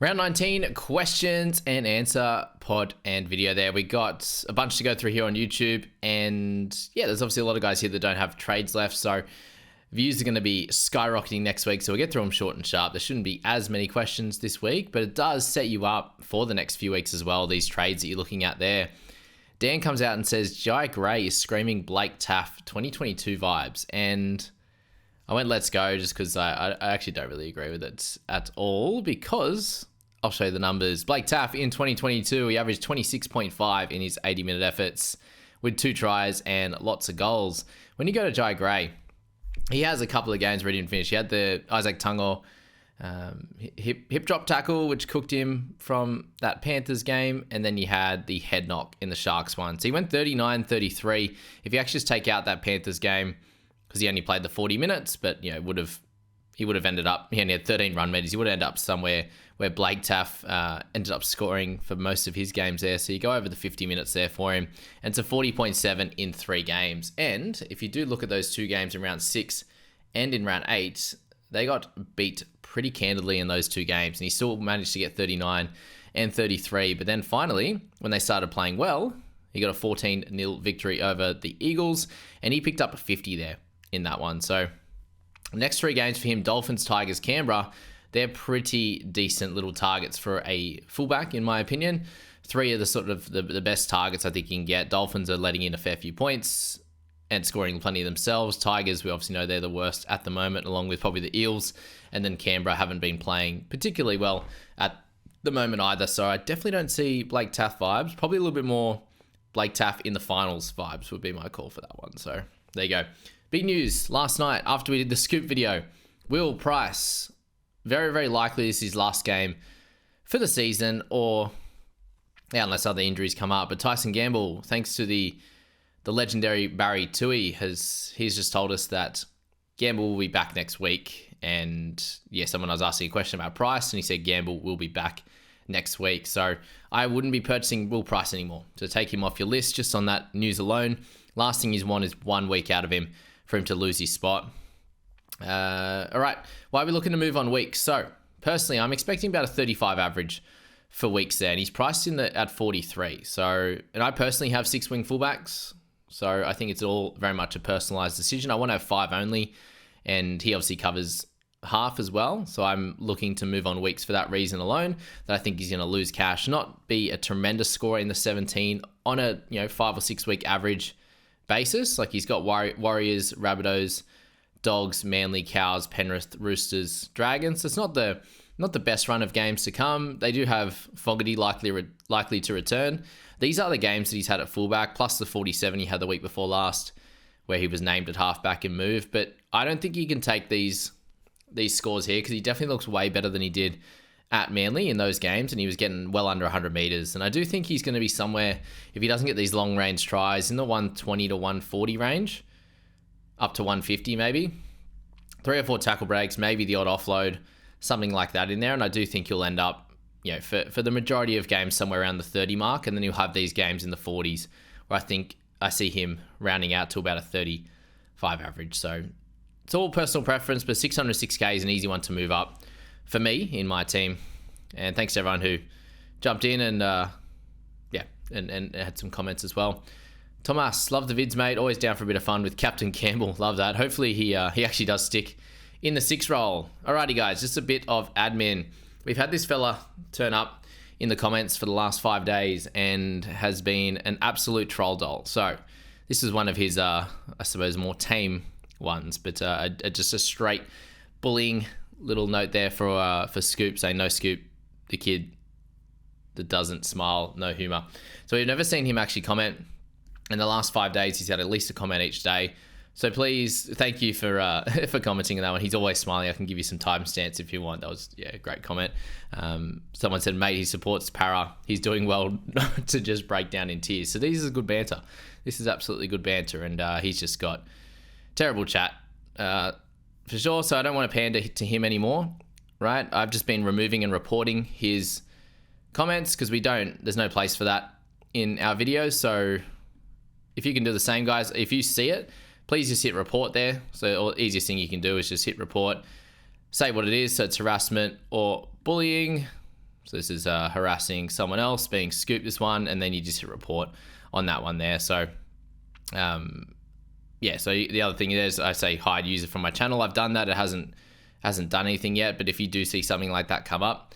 Round 19, questions and answer pod and video there. We got a bunch to go through here on YouTube. And yeah, there's obviously a lot of guys here that don't have trades left. So views are going to be skyrocketing next week. So we'll get through them short and sharp. There shouldn't be as many questions this week, but it does set you up for the next few weeks as well. These trades that you're looking at there. Dan comes out and says, Jai Gray is screaming Blake Taff 2022 vibes. And I went, let's go, just because I actually don't really agree with it at all, because I'll show you the numbers. Blake Taff in 2022, he averaged 26.5 in his 80-minute efforts with 2 tries and lots of goals. When you go to Jai Gray, he has a couple of games ready to finish. He had the Isaac Tungo hip drop tackle, which cooked him from that Panthers game, and then you had the head knock in the Sharks one. So he went 39-33. If you actually just take out that Panthers game, because he only played the 40 minutes, but he would have ended up, he only had 13 run meters. He would have ended up somewhere where Blake Taff ended up scoring for most of his games there. So you go over the 50 minutes there for him, and it's a 40.7 in 3 games. And if you do look at those 2 games in round 6 and in round 8, they got beat pretty candidly in those 2 games, and he still managed to get 39 and 33. But then finally, when they started playing well, he got a 14-0 victory over the Eagles, and he picked up a 50 there in that one. So next 3 games for him, Dolphins, Tigers, Canberra, they're pretty decent little targets for a fullback, in my opinion. 3 are the sort of the best targets I think you can get. Dolphins are letting in a fair few points and scoring plenty themselves. Tigers, we obviously know they're the worst at the moment, along with probably the Eels. And then Canberra haven't been playing particularly well at the moment either. So I definitely don't see Blake Taff vibes. Probably a little bit more Blake Taff in the finals vibes would be my call for that one. So there you go. Big news last night after we did the scoop video. Will Pryce, very, very likely this is his last game for the season, or unless other injuries come up. But Tyson Gamble, thanks to the legendary Barry Tui, he's just told us that Gamble will be back next week. And yeah, someone was asking a question about Pryce, and he said Gamble will be back next week. So I wouldn't be purchasing Will Pryce anymore. To take him off your list just on that news alone. Last thing you want is 1 week out of him for him to lose his spot. All right, why are we looking to move on weeks? So personally, I'm expecting about a 35 average for weeks there, and he's priced in at 43. So, and I personally have 6 wing fullbacks, so I think it's all very much a personalized decision. I want to have 5 only, and he obviously covers half as well. So I'm looking to move on weeks for that reason alone, that I think he's going to lose cash, not be a tremendous scorer in the 17 on a 5 or 6 week average basis. Like he's got Warriors, Rabbitohs, Dogs, Manly, Cows, Penrith, Roosters, Dragons. So it's not the best run of games to come. They do have Fogarty likely to return. These are the games that he's had at fullback, plus the 47 he had the week before last, where he was named at halfback and moved. But I don't think he can take these scores here, because he definitely looks way better than he did at Manly in those games, and he was getting well under 100 meters. And I do think he's going to be somewhere, if he doesn't get these long range tries, in the 120 to 140 range, up to 150 maybe. 3 or 4 tackle breaks, maybe the odd offload, something like that in there. And I do think he'll end up, for the majority of games, somewhere around the 30 mark, and then he'll have these games in the 40s, where I think I see him rounding out to about a 35 average. So it's all personal preference, but 606k is an easy one to move up for me in my team. And thanks to everyone who jumped in and had some comments as well. Thomas, love the vids, mate. Always down for a bit of fun with Captain Campbell. Love that. Hopefully he actually does stick in the 6 role. Alrighty, guys, just a bit of admin. We've had this fella turn up in the comments for the last 5 days and has been an absolute troll doll. So this is one of his, I suppose, more tame ones, but just a straight bullying little note there for Scoop, saying no Scoop, the kid that doesn't smile, no humor. So we've never seen him actually comment. In the last 5 days, he's had at least a comment each day. So please, thank you for commenting on that one. He's always smiling. I can give you some timestamps if you want. That was a great comment. Someone said, mate, he supports Para. He's doing well not to just break down in tears. So this is good banter. This is absolutely good banter, and he's just got terrible chat for sure. So I don't want to pander to him anymore, right? I've just been removing and reporting his comments, because there's no place for that in our videos. So if you can do the same, guys, if you see it, please just hit report there. So the easiest thing you can do is just hit report, say what it is. So it's harassment or bullying, So this is harassing someone else, being scooped this one, and then you just hit report on that one there. So yeah, so the other thing is I say hide user from my channel. I've done that. It hasn't done anything yet, but if you do see something like that come up,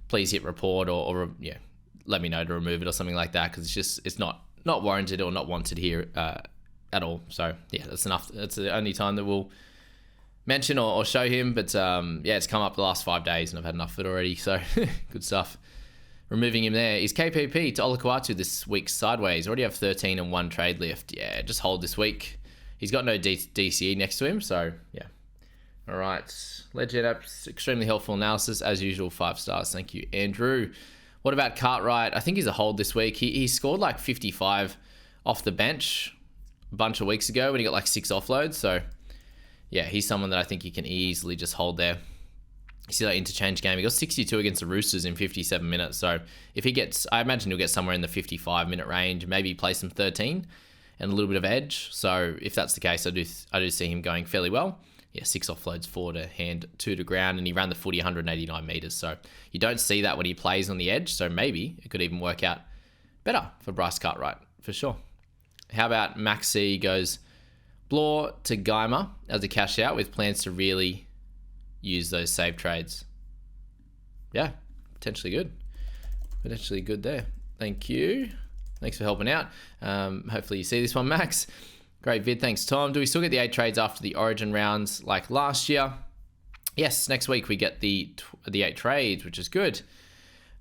please hit report or yeah, let me know to remove it or something like that, because it's not warranted or not wanted here at all. So yeah, that's enough. That's the only time that we'll mention or show him, but yeah, it's come up the last 5 days and I've had enough of it already, so good stuff. Removing him there. Is KPP to Olakuatu this week sideways? Already have 13 and 1 trade left. Yeah, just hold this week. He's got no DCE next to him, so yeah. All right. Legend apps, extremely helpful analysis as usual. 5 stars. Thank you, Andrew. What about Cartwright? I think he's a hold this week. He scored like 55 off the bench a bunch of weeks ago when he got like 6 offloads. So yeah, he's someone that I think you can easily just hold there. You see that interchange game. He got 62 against the Roosters in 57 minutes. So if he gets, I imagine he'll get somewhere in the 55-minute range. Maybe play some 13 and a little bit of edge. So if that's the case, I do see him going fairly well. Yeah, 6 offloads, 4 to hand, 2 to ground, and he ran the footy 189 meters. So you don't see that when he plays on the edge. So maybe it could even work out better for Bryce Cartwright for sure. How about Maxi goes Blore to Geimer as a cash out with plans to really use those save trades? Yeah, potentially good. Potentially good there. Thank you. Thanks for helping out. Hopefully you see this one, Max. Great vid. Thanks, Tom. Do we still get the 8 trades after the Origin rounds like last year? Yes, next week we get the 8 trades, which is good.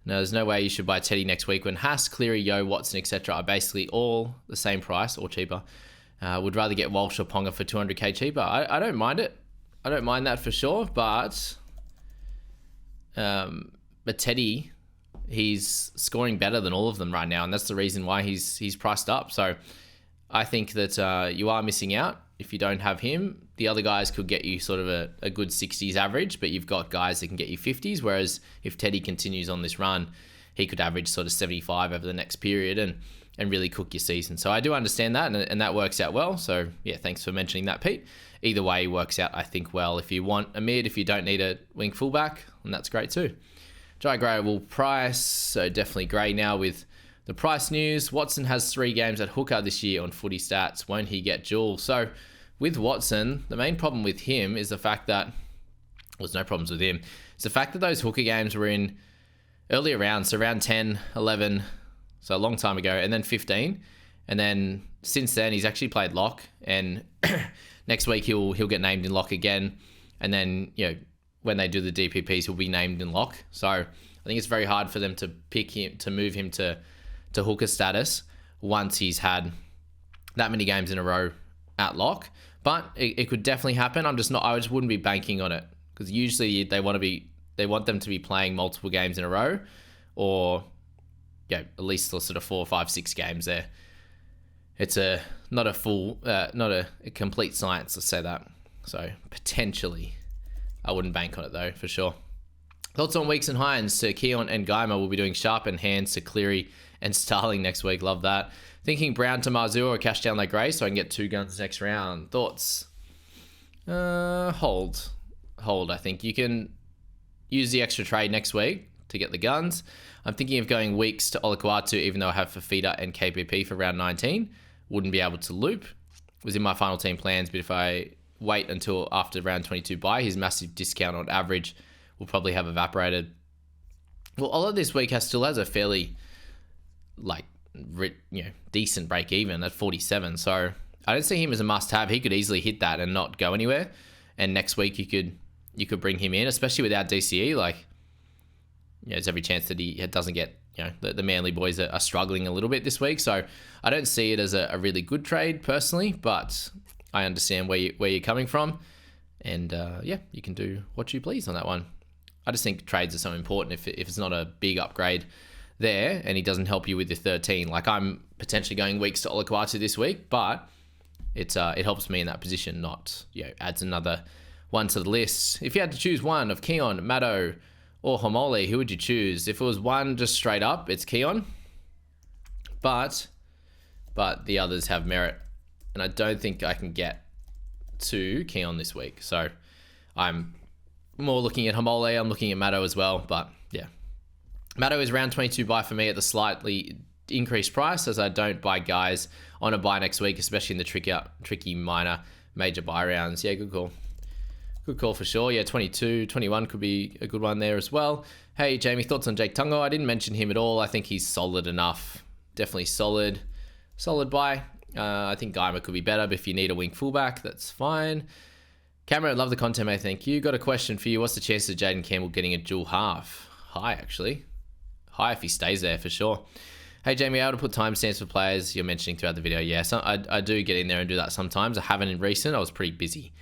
No, there's no way you should buy Teddy next week when Haas, Cleary, Yo, Watson, etc. are basically all the same price or cheaper. Would rather get Walsh or Ponga for 200k cheaper. I don't mind it. I don't mind that for sure, but Teddy, he's scoring better than all of them right now, and that's the reason why he's priced up. So I think that you are missing out if you don't have him. The other guys could get you sort of a good 60s average, but you've got guys that can get you 50s, whereas if Teddy continues on this run, he could average sort of 75 over the next period and really cook your season. So I do understand that, and that works out well. So yeah, thanks for mentioning that, Pete. Either way works out, I think, well. If you want a mid, if you don't need a wing fullback, and that's great too. Jai Gray will Pryce, so definitely Gray now with the Pryce news. Watson has 3 games at hooker this year on footy stats. Won't he get dual? So with Watson, the main problem with him is the fact that, well, there's no problems with him. It's the fact that those hooker games were in earlier rounds, so round 10, 11, so a long time ago, and then 15. And then since then, he's actually played lock, and next week he'll get named in lock again. And then, you know, when they do the DPPs, he'll be named in lock. So I think it's very hard for them to pick him, to move him to hooker status once he's had that many games in a row at lock. But it could definitely happen. I just wouldn't be banking on it, because usually they want them to be playing multiple games in a row, or yeah, at least sort of 4, 5, 6 games there. It's not a complete science, let's say that. So potentially, I wouldn't bank on it though, for sure. Thoughts on Weeks and Hines to Keon and Geimer. We'll be doing sharp and hands to Cleary and Starling next week. Love that. Thinking Brown to Marzua or cash down like Gray so I can get 2 guns next round. Thoughts? Hold. I think you can use the extra trade next week to get the guns. I'm thinking of going Weeks to Olakuatu, even though I have Fafita and KPP for round 19. Wouldn't be able to loop. Was in my final team plans, but if I wait until after round 22 buy, his massive discount on average will probably have evaporated. Well, Ola this week still has a fairly decent break even at 47. So I don't see him as a must have. He could easily hit that and not go anywhere. And next week you could bring him in, especially without DCE. There's every chance that he doesn't get, the Manly boys are struggling a little bit this week. So I don't see it as a really good trade personally, but I understand where you're coming from. And you can do what you please on that one. I just think trades are so important. If it's not a big upgrade there and he doesn't help you with your 13, like I'm potentially going Weeks to Olakuatu this week, but it helps me in that position, not adds another one to the list. If you had to choose one of Keon, Maddo, or Homole, who would you choose? If it was one just straight up, it's Keon, but the others have merit, and I don't think I can get to Keon this week. So I'm more looking at Homole. I'm looking at Maddo as well, but yeah, Matto is round 22 buy for me at the slightly increased price, as I don't buy guys on a buy next week, especially in the tricky minor major buy rounds. Yeah, good call. Good call for sure. Yeah, 22, 21 could be a good one there as well. Hey, Jamie, thoughts on Jake Tungo? I didn't mention him at all. I think he's solid enough. Definitely solid. Solid buy. I think Guymer could be better, but if you need a wing fullback, that's fine. Cameron, love the content, mate. Thank you. Got a question for you. What's the chances of Jaden Campbell getting a dual half? High, actually. High if he stays there, for sure. Hey, Jamie, able to put timestamps for players you're mentioning throughout the video? Yeah, so I do get in there and do that sometimes. I haven't in recent. I was pretty busy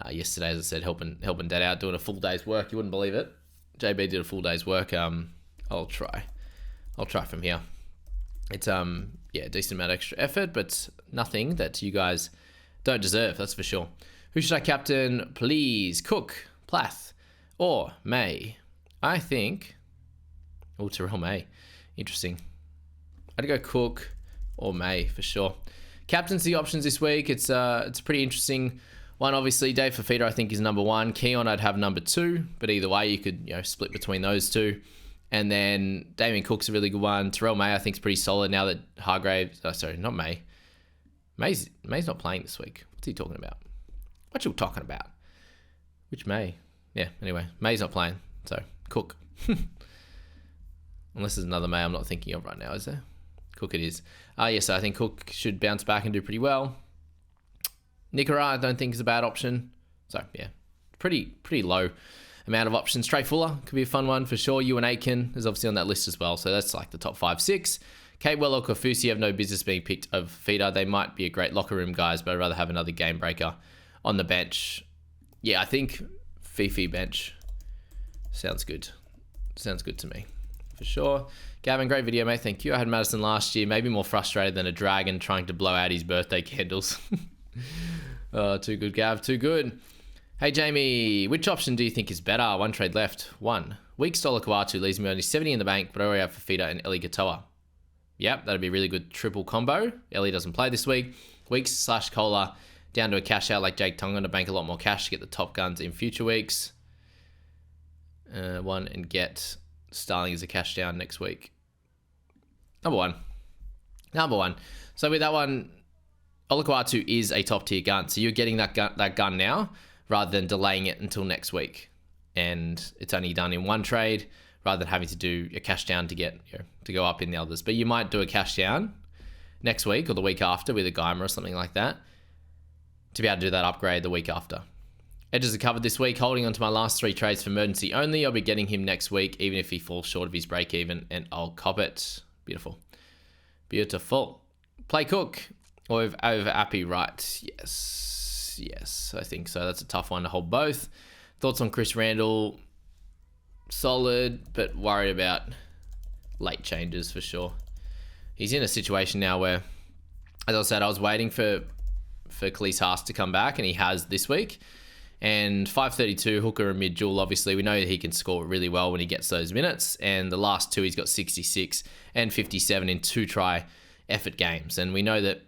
yesterday, as I said, helping Dad out, doing a full day's work. You wouldn't believe it. JB did a full day's work. I'll try from here. It's yeah, a decent amount of extra effort, but nothing that you guys don't deserve, that's for sure. Who should I captain? Please, Cook, Plath, or May? I think... Oh, Terrell May. Interesting. I'd go Cook or May for sure. Captaincy options this week. It's a pretty interesting one. Obviously, Dave Fafita I think is number one. Keon I'd have number two, but either way you could split between those two. And then Damien Cook's a really good one. Terrell May I think is pretty solid now that Hargraves. Sorry, not May. May's not playing this week. What's he talking about? What you talking about? Which May? Yeah. Anyway, May's not playing, so Cook. Unless there's another May I'm not thinking of right now, is there? Cook it is. Yes, I think Cook should bounce back and do pretty well. Nicaragua I don't think is a bad option. So, yeah, pretty low amount of options. Trey Fuller could be a fun one for sure. Ewan Aitken is obviously on that list as well. So that's like the top 5-6. Capewell or Kofusi have no business being picked over Feeder. They might be a great locker room guys, but I'd rather have another game breaker on the bench. Yeah, I think Fifi bench sounds good. Sounds good to me. For sure. Gavin, great video, mate. Thank you. I had Madison last year, maybe more frustrated than a dragon trying to blow out his birthday candles. Oh, too good, Gav. Too good. Hey, Jamie, which option do you think is better? One trade left. One. Weak Stola Kawatu leaves me only 70 in the bank, but I already have Fafita and Eli Gatoa. Yep, that'd be a really good triple combo. Ellie doesn't play this week. Weeks / Cola down to a cash out like Jake Tonga to bank a lot more cash to get the top guns in future weeks. One and get Starling as a cash down next week. Number one. So with that one, Olakwatu is a top tier gun. So you're getting that gun now rather than delaying it until next week. And it's only done in one trade rather than having to do a cash down to get to go up in the others. But you might do a cash down next week or the week after with a Guymer or something like that to be able to do that upgrade the week after. Edges are covered this week, holding on to my last 3 trades for emergency only. I'll be getting him next week, even if he falls short of his break even, and I'll cop it. Beautiful. Beautiful. Play Cook over Appy, right? Yes, I think so. That's a tough one to hold both. Thoughts on Chris Randall? Solid, but worried about late changes for sure. He's in a situation now where, as I said, I was waiting for Khalees Haas to come back, and he has this week. And 532, hooker and mid-dual, obviously. We know that he can score really well when he gets those minutes. And the last 2, he's got 66 and 57 in 2-try effort games. And we know that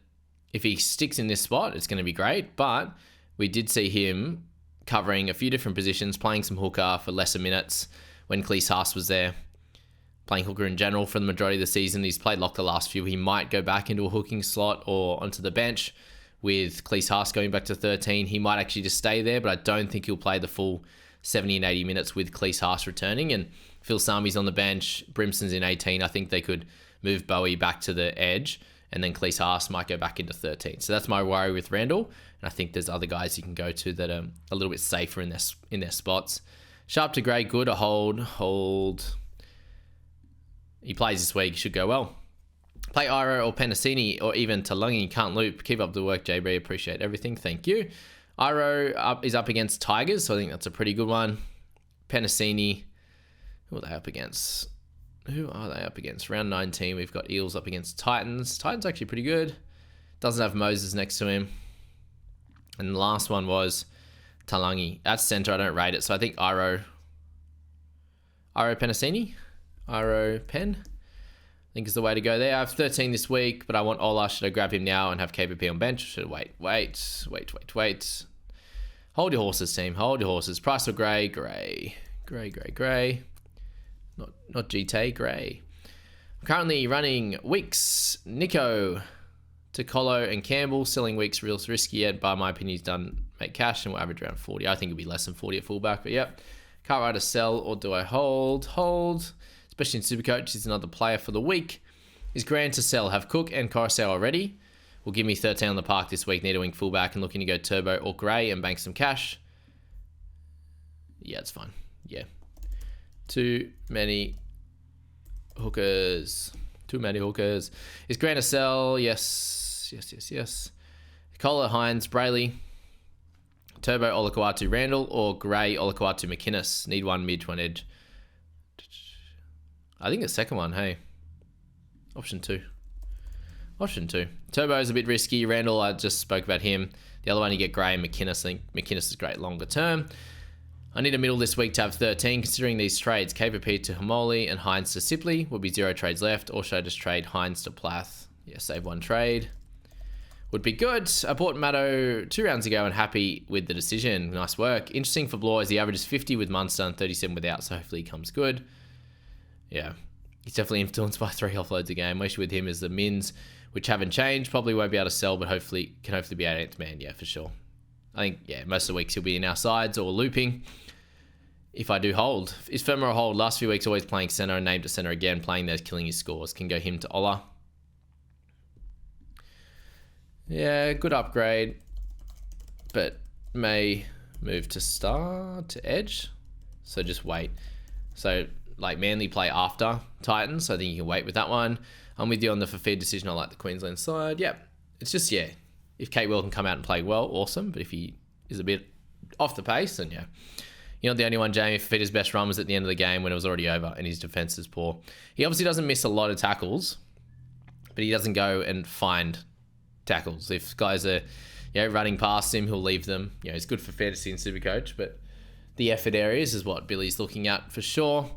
if he sticks in this spot, it's going to be great. But we did see him covering a few different positions, playing some hooker for lesser minutes when Khalees Haas was there. Playing hooker in general for the majority of the season. He's played lock the last few. He might go back into a hooking slot or onto the bench. With Khalees Haas going back to 13, he might actually just stay there, but I don't think he'll play the full 70 and 80 minutes with Khalees Haas returning. And Phil Sami's on the bench, Brimson's in 18. I think they could move Bowie back to the edge, and then Khalees Haas might go back into 13. So that's my worry with Randall, and I think there's other guys you can go to that are a little bit safer in their spots. Sharp to Gray, good. A hold. He plays this week, should go well. Play Iro or Penasini or even Talangi. Can't loop. Keep up the work, JB. Appreciate everything. Thank you. Iro is up against Tigers, so I think that's a pretty good one. Penasini. Who are they up against? Round 19, we've got Eels up against Titans. Titans actually pretty good. Doesn't have Moses next to him. And the last one was Talangi. That's center. I don't rate it, so I think Iro Penasini? Iro Pen? I think is the way to go there. I have 13 this week, but I want Ola. Should I grab him now and have KPP on bench? Should I wait? Hold your horses, team. Hold your horses. Pryce or Gray? Gray. Not GT Gray. I'm currently running Weeks, Nico, Tocolo, and Campbell. Selling Weeks real risky yet, but my opinion, he's done make cash and will average around 40. I think it'll be less than 40 at fullback, but yep. Cartwright to sell, or do I hold? Hold. Especially in Supercoach, he's another player for the week. Is Grant to sell? Have Cook and Coruscant already. Will give me 13 on the park this week. Need a wing fullback and looking to go Turbo or Gray and bank some cash. Yeah, it's fine. Yeah. Too many hookers. Is Grant to sell? Yes. Cola, Hines, Brayley. Turbo, Olakau'atu, Randall, or Gray, Olakau'atu, McInnes. Need one mid to an edge. I think the second one, hey. Option two. Turbo is a bit risky. Randall, I just spoke about him. The other one, you get Gray and McInnes. I think McInnes is great longer term. I need a middle this week to have 13. Considering these trades, KVP to Hamoli and Hines to Sipley would be 0 trades left. Or should I just trade Hines to Plath? Yeah, save one trade. Would be good. I bought Matto 2 rounds ago and happy with the decision. Nice work. Interesting for Blois. The average is 50 with Munster and 37 without, so hopefully he comes good. Yeah, he's definitely influenced by 3 offloads a game. Issue with him is the mins, which haven't changed. Probably won't be able to sell, but hopefully can be 8th man. Yeah, for sure. I think, yeah, most of the weeks he'll be in our sides or looping. If I do hold. Is Firma a hold? Last few weeks always playing centre and named to centre again. Playing those, killing his scores. Can go him to Ola. Yeah, good upgrade, but may move to star to edge. So just wait. So like Manly play after Titans. So I think you can wait with that one. I'm with you on the for feed decision. I like the Queensland side. Yeah, it's just, yeah, if Kate Will can come out and play well, awesome. But if he is a bit off the pace, then yeah. You're not the only one, Jamie. Fafita's best run was at the end of the game when it was already over and his defense is poor. He obviously doesn't miss a lot of tackles, but he doesn't go and find tackles. If guys are, running past him, he'll leave them. It's good for fantasy and Supercoach, but the effort areas is what Billy's looking at for sure.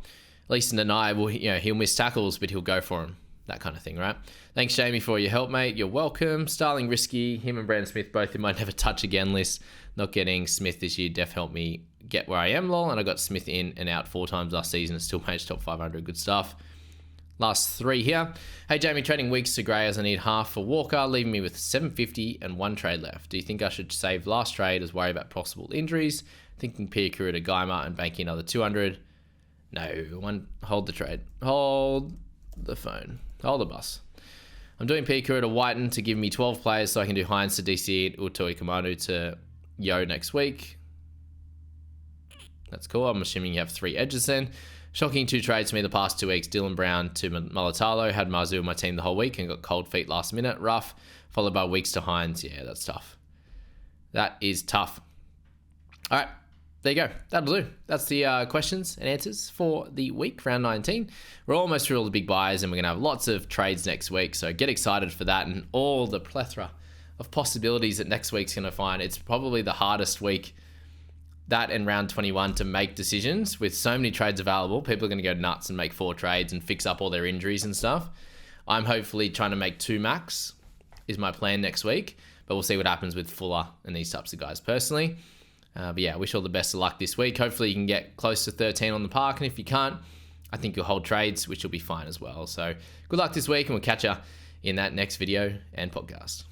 At least in Nanai, he'll miss tackles, but he'll go for them. That kind of thing, right? Thanks, Jamie, for your help, mate. You're welcome. Starling risky. Him and Brandon Smith both in my never touch again list. Not getting Smith this year def helped me get where I am, lol. And I got Smith in and out 4 times last season and still managed top 500. Good stuff. Last 3 here. Hey, Jamie, trading Weeks to Gray as I need half for Walker, leaving me with 750 and 1 trade left. Do you think I should save last trade as worry about possible injuries? Thinking Piakura to Geimer and banking another 200. No, hold the trade. Hold the phone. Hold the bus. I'm doing Piakura to Whiten to give me 12 players so I can do Hines to DC, Utoi Kamanu to Yo next week. That's cool. I'm assuming you have 3 edges then. Shocking 2 trades for me the past 2 weeks. Dylan Brown to Mulatalo. Had Marzu in my team the whole week and got cold feet last minute. Rough. Followed by Weeks to Hines. Yeah, that's tough. That is tough. All right. There you go. That'll do. That's the questions and answers for the week, round 19. We're almost through all the big buys and we're going to have lots of trades next week. So get excited for that and all the plethora of possibilities that next week's going to find. It's probably the hardest week, that and round 21, to make decisions with so many trades available. People are going to go nuts and make 4 trades and fix up all their injuries and stuff. I'm hopefully trying to make 2 max is my plan next week, but we'll see what happens with Fuller and these types of guys personally. But yeah, I wish all the best of luck this week. Hopefully you can get close to 13 on the park. And if you can't, I think you'll hold trades, which will be fine as well. So good luck this week and we'll catch you in that next video and podcast.